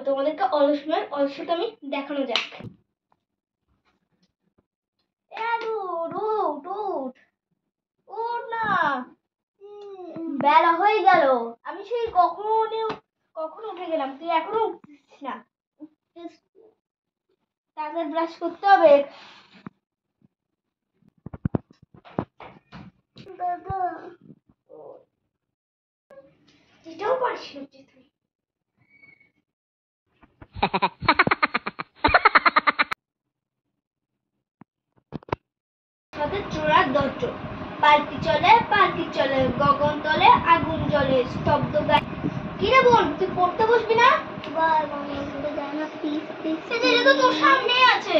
তোমাদেরকে অলসতা আমি দেখানো যাক। না বেলা হয়ে গেল, আমি সেই কখন উঠে গেলাম, তুই এখনো উঠছিস না। তাদের ব্রাশ করতে হবে। এটাও পারছিস না তুই। চোরার দরজ পালকি চলে গগন তলে আগুন জ্বলে স্তব্ধ গায়ে। কি রে বোন, তুই পড়তে বসবি না? এটা তো তোর সামনেই আছে।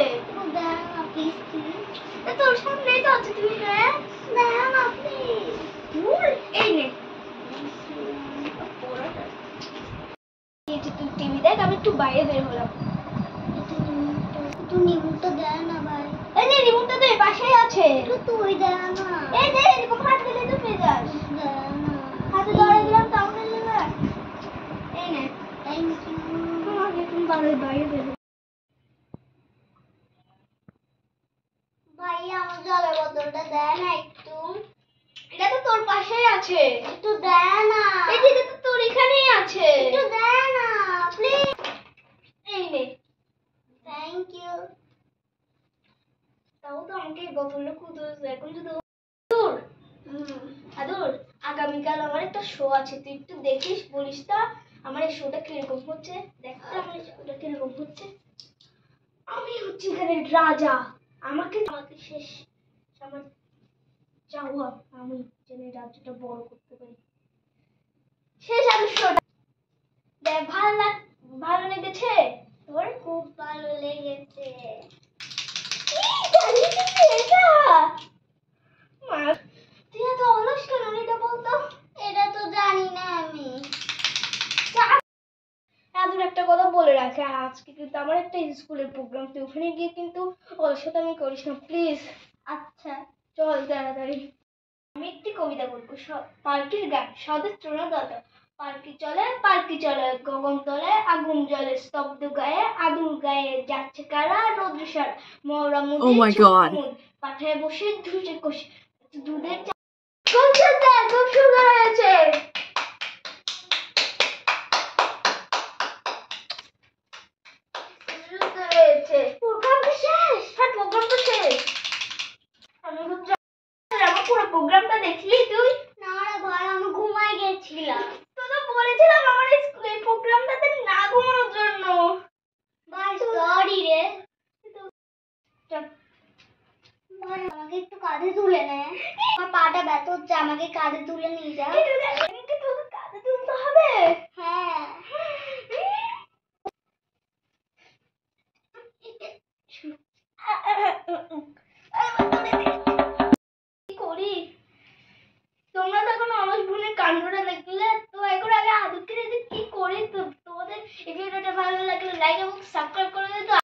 তোর সামনেই তো আছে, তুই এই নে তুই টিভি দেখ, আমি একটু বাইরে বের হলাম। রিমোটটা দেয় না ভাই। এই যে রিমোটটা তো পাশেই আছে। তুই দেয় না। এই যে এরকম হাত দিলে তো পেয়ে যাস। হাতে ধরে দিলাম তাহলে নেবে। এই নে থ্যাংক ইউ। আমাকে তুমি বাইরে বের। ভাইয়া আমার জলের বোতলটা দেয় না একটু। এটা তো তোর পাশেই আছে। একটু দেয় না। এই যে এটা তো তোর এখানেই আছে। একটু দেয় না প্লিজ। এই নে থ্যাংক ইউ। তাও তো আমাকে বোতলটা খুঁজে এখন যদি দূর আদুর আগামীকাল আমার একটা শো আছে, তুই একটু দেখিস, বলিস তা আমার এই শোটা কিরকম হচ্ছে। দেখতে আমার এই শোটা কিরকম হচ্ছে। আমি হচ্ছি এখানে রাজা, আমাকে শেষ আমার চাওয়া আমি যেন এই রাজ্যটা বড় করতে পারি। শেষ আমি শোটা দেখ, ভালো লেগেছে তোর? খুব ভালো লেগেছে। তুই এত অলস কেন এটা বলতো? এটা তো জানি না আমি। এমন একটা কথা বলে রাখে, আজকে কিন্তু আমার একটা স্কুলের প্রোগ্রাম, তুই ওখানে গিয়ে কিন্তু অলসতা আমি করিস না প্লিজ। আচ্ছা চল তাড়াতাড়ি। আমি একটি কবিতা বলবো, পালকির গান সদের তৃণদল। পালকি চলে গগন তলে আগুন জ্বলে স্তব্ধ গায়ে আদুর গায়ে যাচ্ছে কারা রৌদ্রসার মরা মুদে পাঠায় বসে ধুসে কষে দুধের খুব সুন্দর হয়েছে। প্রোগ্রামটা শেষ। হ্যাঁ প্রোগ্রামটা শেষ। আমি আমার পুরো প্রোগ্রামটা দেখলি তুই? না রে ভাই আমি ঘুমাই গেছিলাম। তো বলেছিলাম আমার এই প্রোগ্রামটাতে না ঘুমানোর জন্য। ভাই সরি রে। ভাই আমাকে একটু কাঁধে তুলে নে, আমার পাটা ব্যথা হচ্ছে, আমাকে কাঁধে তুলে নিয়ে যা। কাঁধে তুলতে হবে? হ্যাঁ। কি করি? তোমরা তো এখন অলস বোনের কাণ্ডটা দেখলে, তো এখন আগে আদুকে কি করি। তো তোমাদের এই ভিডিওটা ভালো লাগলে লাইক এবং সাবস্ক্রাইব করে দিও।